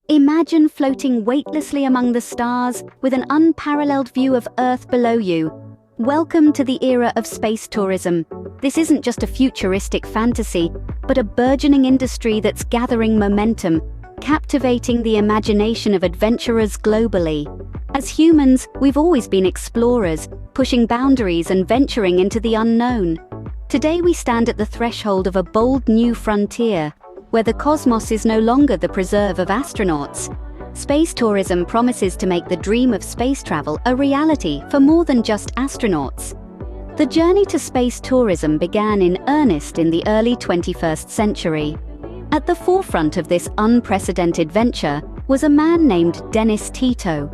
Imagine floating weightlessly among the stars with an unparalleled view of Earth below you. Welcome to the era of space tourism. This isn't just a futuristic fantasy, but a burgeoning industry that's gathering momentum, captivating the imagination of adventurers globally. As humans, we've always been explorers, pushing boundaries and venturing into the unknown. Today we stand at the threshold of a bold new frontier, where the cosmos is no longer the preserve of astronauts. Space tourism promises to make the dream of space travel a reality for more than just astronauts. The journey to space tourism began in earnest in the early 21st century. At the forefront of this unprecedented venture was a man named Dennis Tito.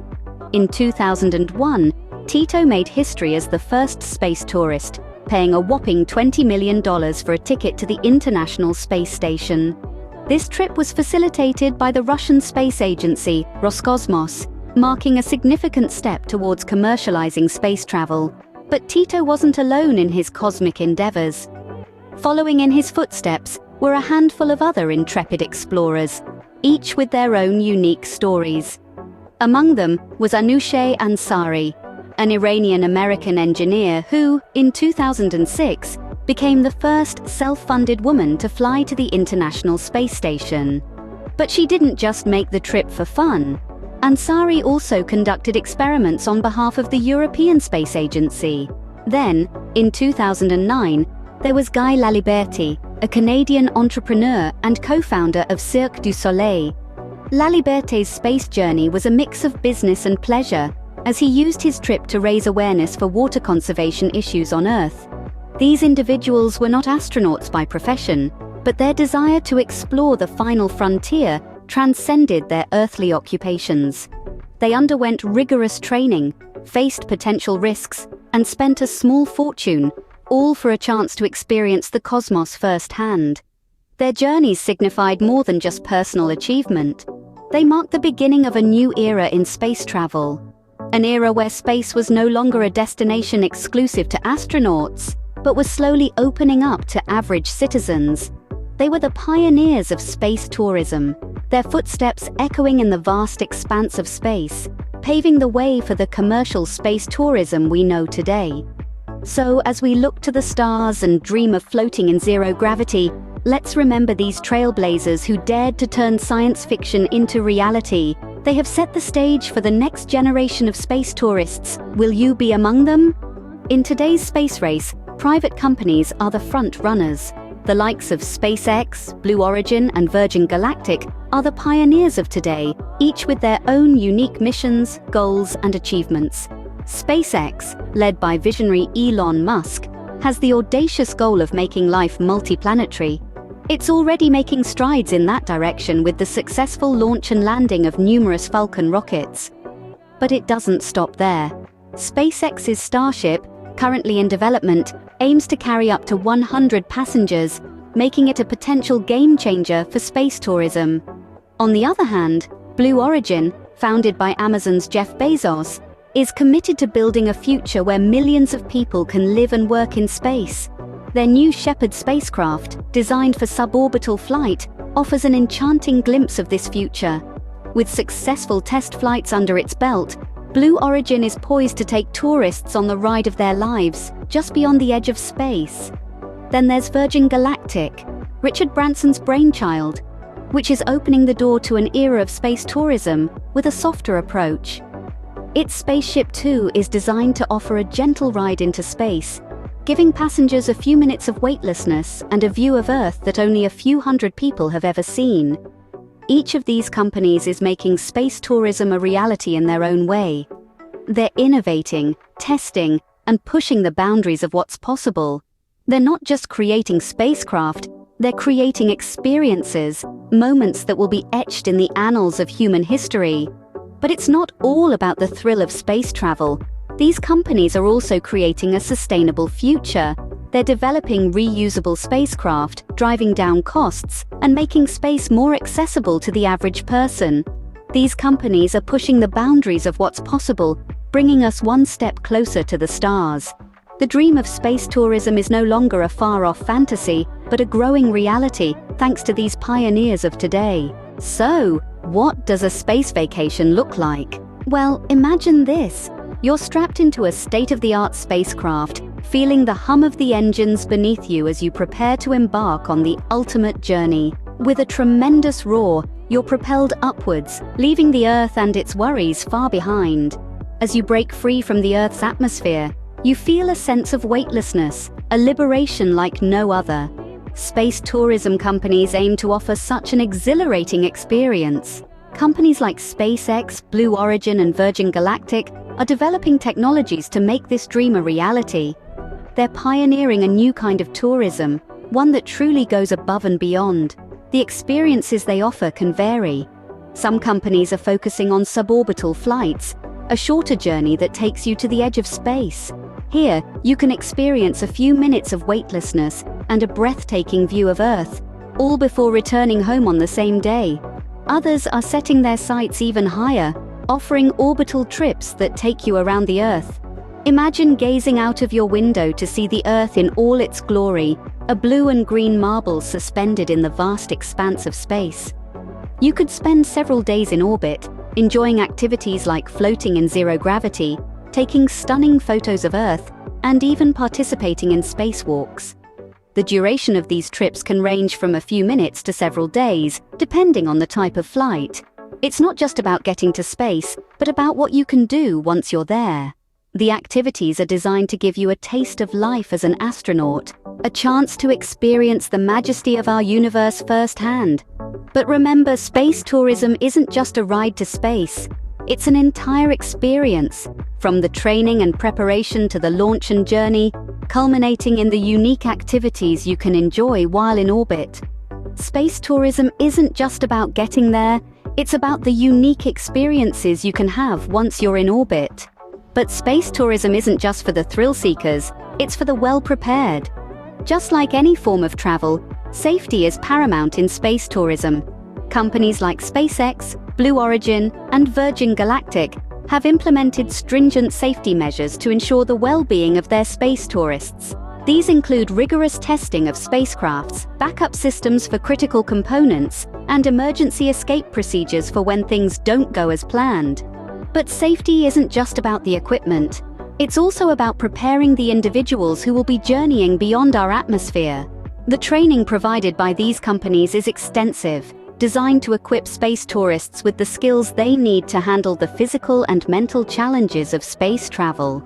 In 2001, Tito made history as the first space tourist, paying a whopping $20 million for a ticket to the International Space Station. This trip was facilitated by the Russian space agency, Roscosmos, marking a significant step towards commercializing space travel. But Tito wasn't alone in his cosmic endeavors. Following in his footsteps were a handful of other intrepid explorers, each with their own unique stories. Among them was Anousheh Ansari, an Iranian-American engineer who, in 2006, became the first self-funded woman to fly to the International Space Station. But she didn't just make the trip for fun. Ansari also conducted experiments on behalf of the European Space Agency. Then, in 2009, there was Guy Laliberté, a Canadian entrepreneur and co-founder of Cirque du Soleil. Laliberté's space journey was a mix of business and pleasure, as he used his trip to raise awareness for water conservation issues on Earth. These individuals were not astronauts by profession, but their desire to explore the final frontier transcended their earthly occupations. They underwent rigorous training, faced potential risks, and spent a small fortune, all for a chance to experience the cosmos firsthand. Their journeys signified more than just personal achievement. They marked the beginning of a new era in space travel. An era where space was no longer a destination exclusive to astronauts, but was slowly opening up to average citizens. They were the pioneers of space tourism, their footsteps echoing in the vast expanse of space, paving the way for the commercial space tourism we know today. So, as we look to the stars and dream of floating in zero gravity, let's remember these trailblazers who dared to turn science fiction into reality. They have set the stage for the next generation of space tourists. Will you be among them? In today's space race, private companies are the front runners. The likes of SpaceX, Blue Origin, and Virgin Galactic are the pioneers of today, each with their own unique missions, goals, and achievements. SpaceX, led by visionary Elon Musk, has the audacious goal of making life multiplanetary. It's already making strides in that direction with the successful launch and landing of numerous Falcon rockets. But it doesn't stop there. SpaceX's Starship, currently in development, aims to carry up to 100 passengers, making it a potential game-changer for space tourism. On the other hand, Blue Origin, founded by Amazon's Jeff Bezos, is committed to building a future where millions of people can live and work in space. Their new Shepard spacecraft, designed for suborbital flight, offers an enchanting glimpse of this future. With successful test flights under its belt, Blue Origin is poised to take tourists on the ride of their lives, just beyond the edge of space. Then there's Virgin Galactic, Richard Branson's brainchild, which is opening the door to an era of space tourism with a softer approach. Its Spaceship Two is designed to offer a gentle ride into space, giving passengers a few minutes of weightlessness and a view of Earth that only a few hundred people have ever seen. Each of these companies is making space tourism a reality in their own way. They're innovating, testing, and pushing the boundaries of what's possible. They're not just creating spacecraft, they're creating experiences, moments that will be etched in the annals of human history. But it's not all about the thrill of space travel. These companies are also creating a sustainable future. They're developing reusable spacecraft, driving down costs, and making space more accessible to the average person. These companies are pushing the boundaries of what's possible, bringing us one step closer to the stars. The dream of space tourism is no longer a far-off fantasy, but a growing reality, thanks to these pioneers of today. So, what does a space vacation look like? Well, imagine this. You're strapped into a state-of-the-art spacecraft, feeling the hum of the engines beneath you as you prepare to embark on the ultimate journey. With a tremendous roar, you're propelled upwards, leaving the Earth and its worries far behind. As you break free from the Earth's atmosphere, you feel a sense of weightlessness, a liberation like no other. Space tourism companies aim to offer such an exhilarating experience. Companies like SpaceX, Blue Origin, and Virgin Galactic are developing technologies to make this dream a reality. They're pioneering a new kind of tourism, one that truly goes above and beyond. The experiences they offer can vary. Some companies are focusing on suborbital flights, a shorter journey that takes you to the edge of space. Here, you can experience a few minutes of weightlessness and a breathtaking view of Earth, all before returning home on the same day. Others are setting their sights even higher, offering orbital trips that take you around the Earth. Imagine gazing out of your window to see the Earth in all its glory, a blue and green marble suspended in the vast expanse of space. You could spend several days in orbit, enjoying activities like floating in zero gravity, taking stunning photos of Earth, and even participating in spacewalks. The duration of these trips can range from a few minutes to several days, depending on the type of flight. It's not just about getting to space, but about what you can do once you're there. The activities are designed to give you a taste of life as an astronaut, a chance to experience the majesty of our universe firsthand. But remember, space tourism isn't just a ride to space. It's an entire experience, from the training and preparation to the launch and journey, culminating in the unique activities you can enjoy while in orbit. Space tourism isn't just about getting there, it's about the unique experiences you can have once you're in orbit. But space tourism isn't just for the thrill seekers, it's for the well-prepared. Just like any form of travel, safety is paramount in space tourism. Companies like SpaceX, Blue Origin, and Virgin Galactic have implemented stringent safety measures to ensure the well-being of their space tourists. These include rigorous testing of spacecrafts, backup systems for critical components, and emergency escape procedures for when things don't go as planned. But safety isn't just about the equipment. It's also about preparing the individuals who will be journeying beyond our atmosphere. The training provided by these companies is extensive, designed to equip space tourists with the skills they need to handle the physical and mental challenges of space travel.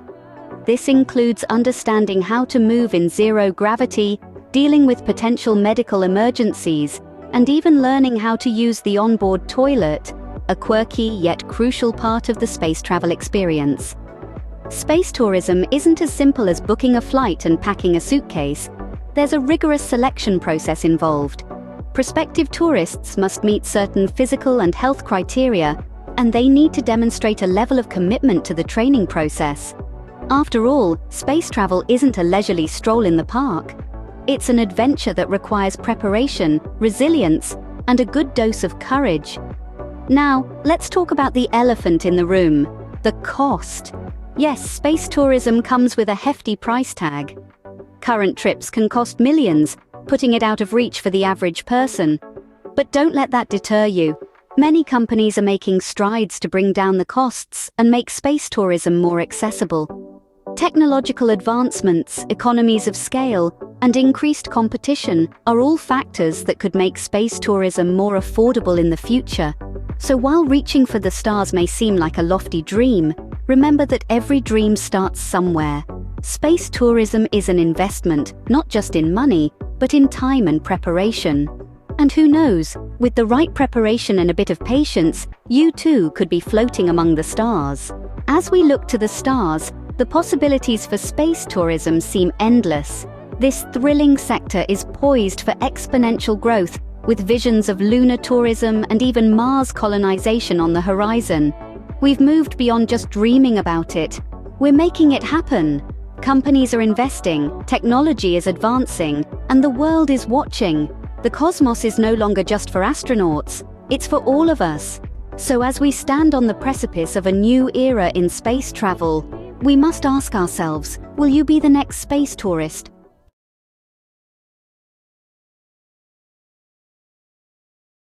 This includes understanding how to move in zero gravity, dealing with potential medical emergencies, and even learning how to use the onboard toilet, a quirky yet crucial part of the space travel experience. Space tourism isn't as simple as booking a flight and packing a suitcase. There's a rigorous selection process involved. Prospective tourists must meet certain physical and health criteria, and they need to demonstrate a level of commitment to the training process. After all, space travel isn't a leisurely stroll in the park. It's an adventure that requires preparation, resilience, and a good dose of courage. Now, let's talk about the elephant in the room, the cost. Yes, space tourism comes with a hefty price tag. Current trips can cost millions, putting it out of reach for the average person. But don't let that deter you. Many companies are making strides to bring down the costs and make space tourism more accessible. Technological advancements, economies of scale, and increased competition are all factors that could make space tourism more affordable in the future. So while reaching for the stars may seem like a lofty dream, remember that every dream starts somewhere. Space tourism is an investment, not just in money, but in time and preparation. And who knows, with the right preparation and a bit of patience, you too could be floating among the stars. As we look to the stars, the possibilities for space tourism seem endless. This thrilling sector is poised for exponential growth, with visions of lunar tourism and even Mars colonization on the horizon. We've moved beyond just dreaming about it. We're making it happen. Companies are investing, technology is advancing, and the world is watching. The cosmos is no longer just for astronauts, it's for all of us. So as we stand on the precipice of a new era in space travel, we must ask ourselves, will you be the next space tourist,